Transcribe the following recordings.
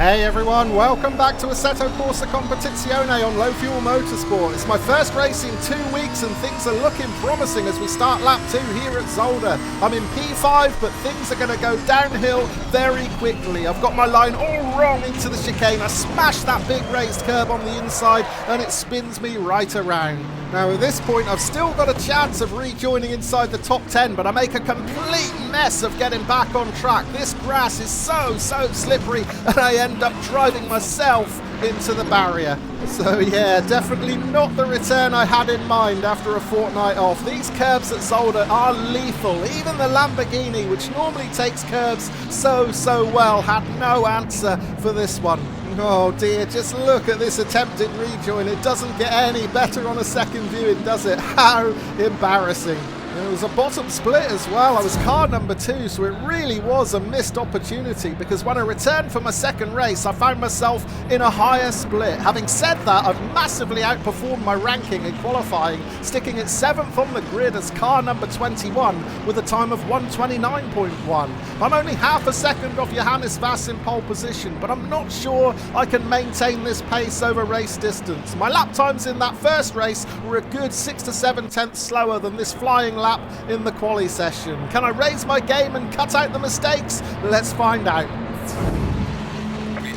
Hey everyone, welcome back to Assetto Corsa Competizione on Low Fuel Motorsport. It's my first race in 2 weeks and things are looking promising as we start lap 2 here at Zolder. I'm in P5 but things are going to go downhill very quickly. I've got my line all wrong into the chicane. I smashed that big raised curb on the inside and it spins me right around. Now at this point I've still got a chance of rejoining inside the top 10, but I make a complete mess of getting back on track. This grass is so slippery and I end up driving myself into the barrier. So yeah, definitely not the return I had in mind after a fortnight off. These curbs at Zolder are lethal. Even the Lamborghini, which normally takes curbs so well, had no answer for this one. Oh dear, just look at this attempted rejoin. It doesn't get any better on a second viewing, does it? How embarrassing. It was a bottom split as well. I was car number 2, so it really was a missed opportunity because when I returned for my second race, I found myself in a higher split. Having said that, I've massively outperformed my ranking in qualifying, sticking at 7th on the grid as car number 21 with a time of 1:29.1. I'm only half a second off Johannes Vass in pole position, but I'm not sure I can maintain this pace over race distance. My lap times in that first race were a good 6 to 7 tenths slower than this flying lap in the quali session. Can I raise my game and cut out the mistakes? Let's find out.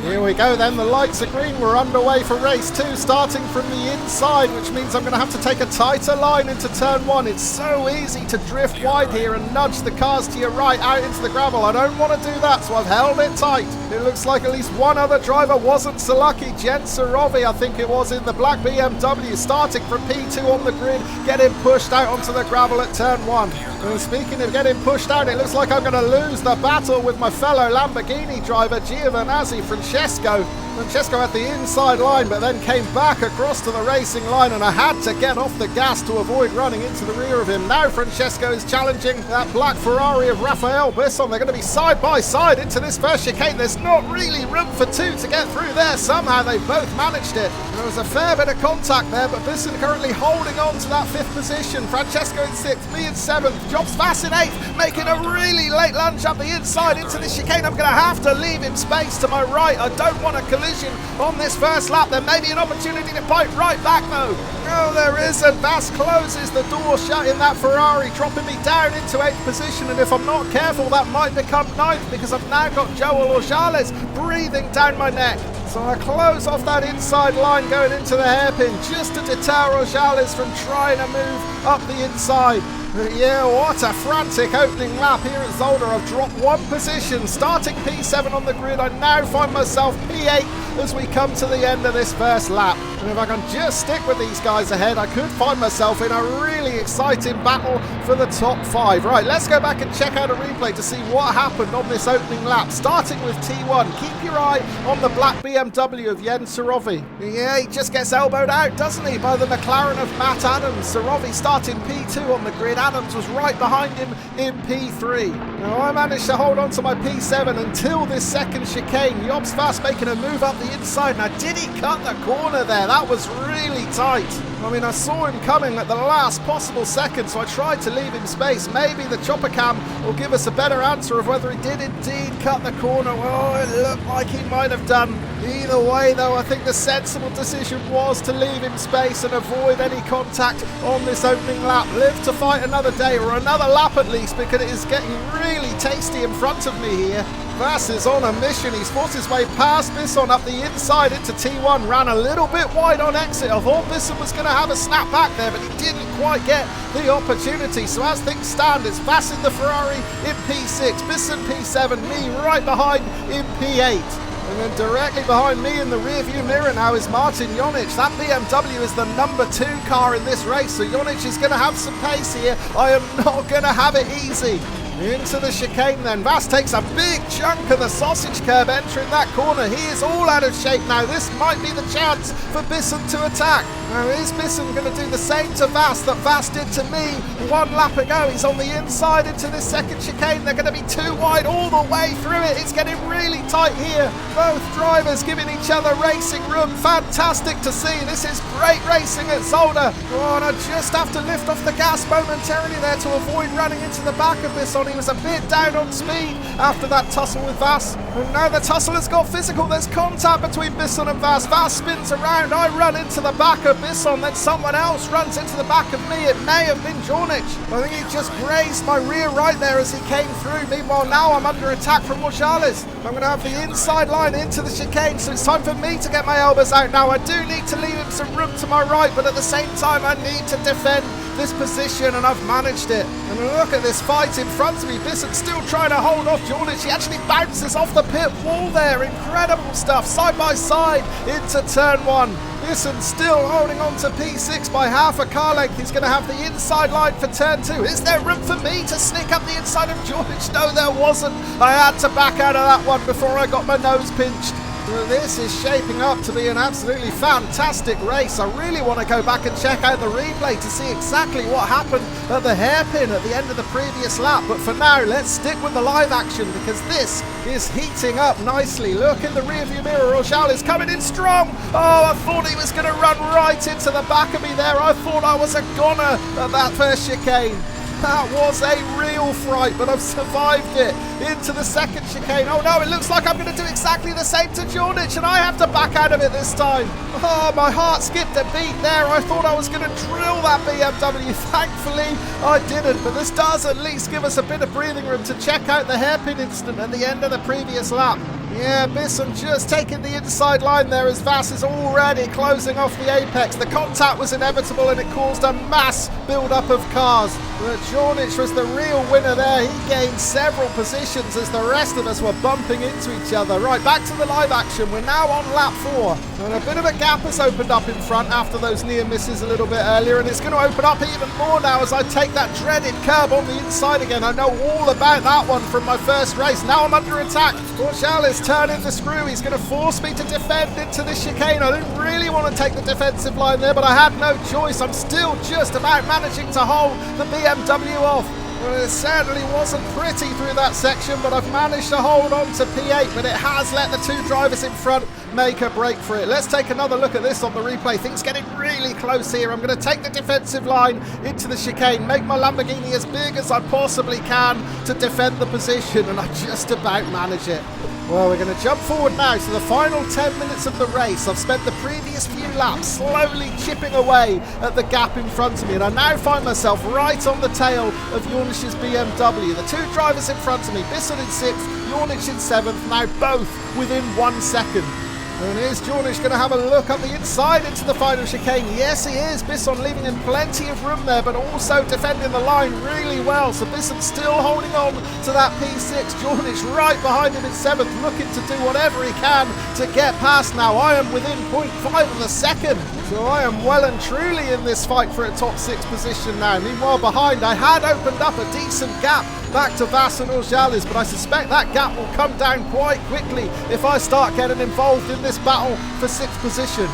Here we go then, the lights are green, we're underway for race 2, starting from the inside, which means I'm going to have to take a tighter line into turn 1. It's so easy to drift wide here and nudge the cars to your right out into the gravel. I don't want to do that, so I've held it tight. It looks like at least one other driver wasn't so lucky. Jens Sarovi, I think it was, in the black BMW, starting from P2 on the grid, getting pushed out onto the gravel at turn 1. And speaking of getting pushed out, it looks like I'm going to lose the battle with my fellow Lamborghini driver, Giovinazzi Francesco. Francesco had the inside line but then came back across to the racing line and I had to get off the gas to avoid running into the rear of him. Now Francesco is challenging that black Ferrari of Rafael Bisson. They're going to be side by side into this first chicane. There's not really room for two to get through there. Somehow they've both managed it. There was a fair bit of contact there, but Bisson currently holding on to that 5th position. Francesco in 6th, me in 7th, Jobs Vass in 8th, making a really late lunge up the inside into the chicane. I'm going to have to leave him space to my right. I don't want a collision on this first lap. There may be an opportunity to bite right back though. No, there isn't. Vass closes the door shut in that Ferrari, dropping me down into 8th position, and if I'm not careful that might become 9th because I've now got Joel Orjales breathing down my neck. So I close off that inside line going into the hairpin just to deter Orjales from trying to move up the inside. But yeah, what a frantic opening lap here at Zolder. I've dropped 1 position, starting P7 on the grid. I now find myself P8 as we come to the end of this first lap. And if I can just stick with these guys ahead, I could find myself in a really exciting battle for the top 5. Right, let's go back and check out a replay to see what happened on this opening lap. Starting with T1, keep your eye on the black BMW of Jens Sarovi. Yeah, he just gets elbowed out, doesn't he, by the McLaren of Matt Adams. Sarovi starting P2 on the grid. Adams was right behind him in P3. Now I managed to hold on to my P7 until this second chicane. Jobs Vass making a move up the inside. Now did he cut the corner there? That was really tight. I mean, I saw him coming at the last possible second, so I tried to leave him space. Maybe the chopper cam will give us a better answer of whether he did indeed cut the corner. Well, it looked like he might have done. Either way, though, I think the sensible decision was to leave him space and avoid any contact on this opening lap. Live to fight another day, or another lap at least, because it is getting really tasty in front of me here. Vass is on a mission. He's forced his way past Bisson up the inside into T1. Ran a little bit wide on exit. I thought Bisson was going to have a snap back there, but he didn't quite get the opportunity. So as things stand, it's Vass in the Ferrari in P6, Bisson P7, me right behind in P8. And then directly behind me in the rearview mirror now is Martin Jonic. That BMW is the number 2 car in this race, so Jonic is going to have some pace here. I am not going to have it easy. Into the chicane then. Vass takes a big chunk of the sausage curb entering that corner. He is all out of shape now. This might be the chance for Bisson to attack. Now is Bisson going to do the same to Vass that Vass did to me 1 lap ago? He's on the inside into this second chicane. They're going to be too wide all the way through it. It's getting really tight here. Both drivers giving each other racing room. Fantastic to see. This is great racing at Zolder. Oh, and I just have to lift off the gas momentarily there to avoid running into the back of Bisson. He was a bit down on speed after that tussle with Vass. And now the tussle has got physical. There's contact between Bisson and Vass. Vass spins around. I run into the back of Bisson, then someone else runs into the back of me. It may have been Jornic. I think he just grazed my rear right there as he came through. Meanwhile, now I'm under attack from Morales. I'm going to have the inside line into the chicane, so it's time for me to get my elbows out now. I do need to leave him some room to my right, but at the same time, I need to defend this position, and I've managed it. And look at this fight in front of me. Bisson still trying to hold off Jornic. He actually bounces off the pit wall there. Incredible stuff. Side by side into turn 1. Bisson still holding on to P6 by half a car length. He's going to have the inside line for turn 2. Is there room for me to sneak up the inside of Jornic? No, there wasn't. I had to back out of that one before I got my nose pinched. This is shaping up to be an absolutely fantastic race. I really want to go back and check out the replay to see exactly what happened at the hairpin at the end of the previous lap. But for now, let's stick with the live action because this is heating up nicely. Look in the rearview mirror. Rochelle is coming in strong. Oh, I thought he was going to run right into the back of me there. I thought I was a goner at that first chicane. That was a real fright, but I've survived it into the second chicane. Oh no, it looks like I'm going to do exactly the same to Jornic, and I have to back out of it this time. Oh, my heart skipped a beat there. I thought I was going to drill that BMW. Thankfully, I didn't, but this does at least give us a bit of breathing room to check out the hairpin incident at the end of the previous lap. Yeah, Bisson just taking the inside line there as Vass is already closing off the apex. The contact was inevitable and it caused a mass build-up of cars. But Jornic was the real winner there. He gained several positions as the rest of us were bumping into each other. Right, back to the live action. We're now on lap 4. And a bit of a gap has opened up in front after those near misses a little bit earlier. And it's going to open up even more now as I take that dreaded curb on the inside again. I know all about that one from my first race. Now I'm under attack. Morales turning the screw. He's going to force me to defend into the chicane. I didn't really want to take the defensive line there, but I had no choice. I'm still just about managing to hold the BMW off. Well, it certainly wasn't pretty through that section, but I've managed to hold on to P8, but it has let the 2 drivers in front make a break for it. Let's take another look at this on the replay. Things getting really close here. I'm going to take the defensive line into the chicane, make my Lamborghini as big as I possibly can to defend the position, and I just about manage it. Well, we're going to jump forward now to the final 10 minutes of the race. I've spent the previous few laps slowly chipping away at the gap in front of me, and I now find myself right on the tail of Jornic's BMW. The 2 drivers in front of me, Bisson in 6th, Jornic in 7th, now both within 1 second. And here's Jornic going to have a look up the inside into the final chicane. Yes, he is. Bisson leaving him plenty of room there, but also defending the line really well. So Bisson still holding on to that P6. Jornic right behind him in 7th, looking to do whatever he can to get past now. I am within 0.5 of a second. So I am well and truly in this fight for a top 6 position now. Meanwhile, behind, I had opened up a decent gap back to Vass and Orjales, but I suspect that gap will come down quite quickly if I start getting involved in this battle for 6th position.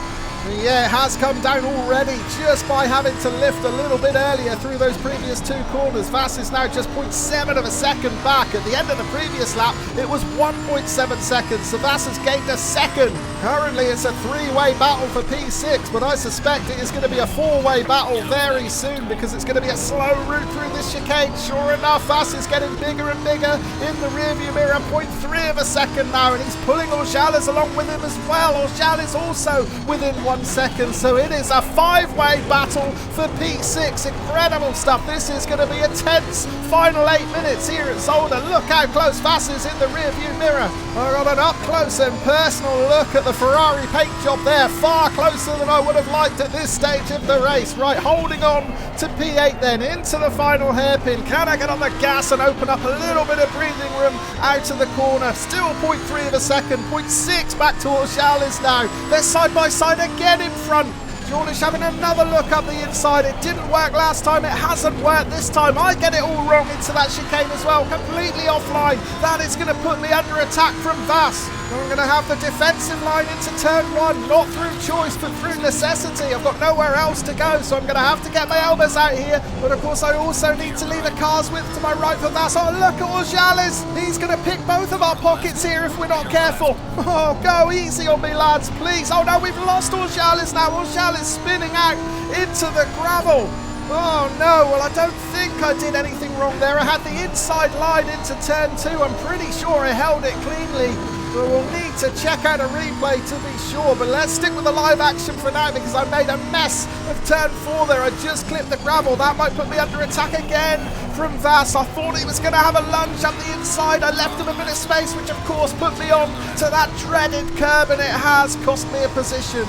Yeah, it has come down already just by having to lift a little bit earlier through those previous 2 corners. Vass is now just 0.7 of a second back. At the end of the previous lap, it was 1.7 seconds, so Vass has gained a second. Currently, it's a 3-way battle for P6, but I suspect it is going to be a 4-way battle very soon because it's going to be a slow route through this chicane. Sure enough, Vass is getting bigger and bigger in the rearview mirror, 0.3 of a second now, and he's pulling Orjales along with him as well. Orjales also within 1 second, so it is a 5-way battle for P6. Incredible stuff. This is going to be a tense final 8 minutes here at Zolder. Look how close Vass is in the rearview mirror. I got an up close and personal look at the Ferrari paint job there, far closer than I would have liked at this stage of the race. Right, holding on to P8 then into the final hairpin. Can I get on the gas and open up a little bit of breathing room out of the corner? Still 0.3 of a second, 0.6 back towards Orjales now. They're side by side again in front. Jornic having another look up the inside. It didn't work last time. It hasn't worked this time. I get it all wrong into that chicane as well. Completely offline. That is going to put me under attack from Vass. I'm going to have the defensive line into turn 1, not through choice, but through necessity. I've got nowhere else to go, so I'm going to have to get my elbows out here. But of course, I also need to leave a car's width to my right for that. Oh, look at Orjales. He's going to pick both of our pockets here if we're not careful. Oh, go easy on me, lads, please. Oh, no, we've lost Orjales now. Orjales spinning out into the gravel. Oh no, well I don't think I did anything wrong there. I had the inside line into turn 2. I'm pretty sure I held it cleanly. But we'll need to check out a replay to be sure. But let's stick with the live action for now because I made a mess of turn 4 there. I just clipped the gravel. That might put me under attack again from Vas. I thought he was going to have a lunge up the inside. I left him a bit of space, which of course put me on to that dreaded curb, and it has cost me a position.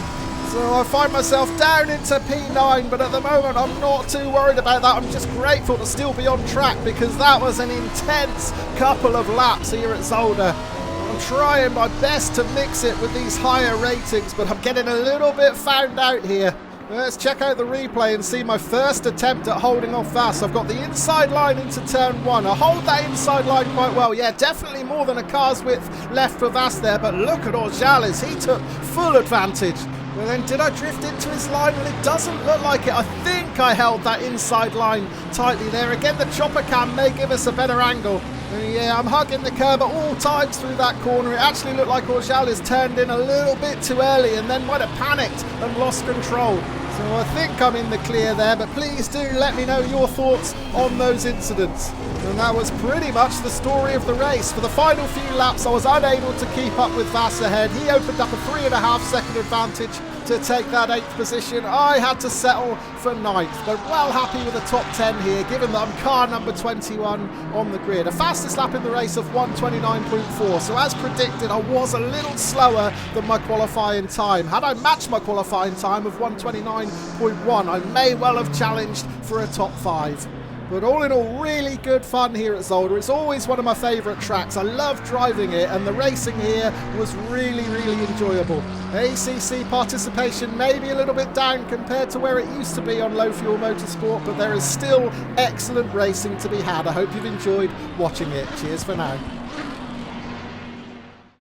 So I find myself down into P9, but at the moment I'm not too worried about that. I'm just grateful to still be on track because that was an intense couple of laps here at Zolder. I'm trying my best to mix it with these higher ratings, but I'm getting a little bit found out here. Let's check out the replay and see my first attempt at holding off Vas. I've got the inside line into turn 1. I hold that inside line quite well. Yeah, definitely more than a car's width left for Vas there, but look at Orjales. He took full advantage. Well then, did I drift into his line? Well, it doesn't look like it. I think I held that inside line tightly there. Again, the chopper cam may give us a better angle. Yeah, I'm hugging the curb at all times through that corner. It actually looked like Orjales turned in a little bit too early and then might have panicked and lost control. So I think I'm in the clear there, but please do let me know your thoughts on those incidents. And that was pretty much the story of the race. For the final few laps, I was unable to keep up with Vas ahead. He opened up a 3.5 second advantage to take that 8th position. I had to settle for 9th, but well happy with the top 10 here, given that I'm car number 21 on the grid. A fastest lap in the race of 1:29.4, so as predicted, I was a little slower than my qualifying time. Had I matched my qualifying time of 1:29.1, I may well have challenged for a top 5. But all in all, really good fun here at Zolder. It's always one of my favourite tracks. I love driving it, and the racing here was really, really enjoyable. ACC participation may be a little bit down compared to where it used to be on Low Fuel Motorsport, but there is still excellent racing to be had. I hope you've enjoyed watching it. Cheers for now.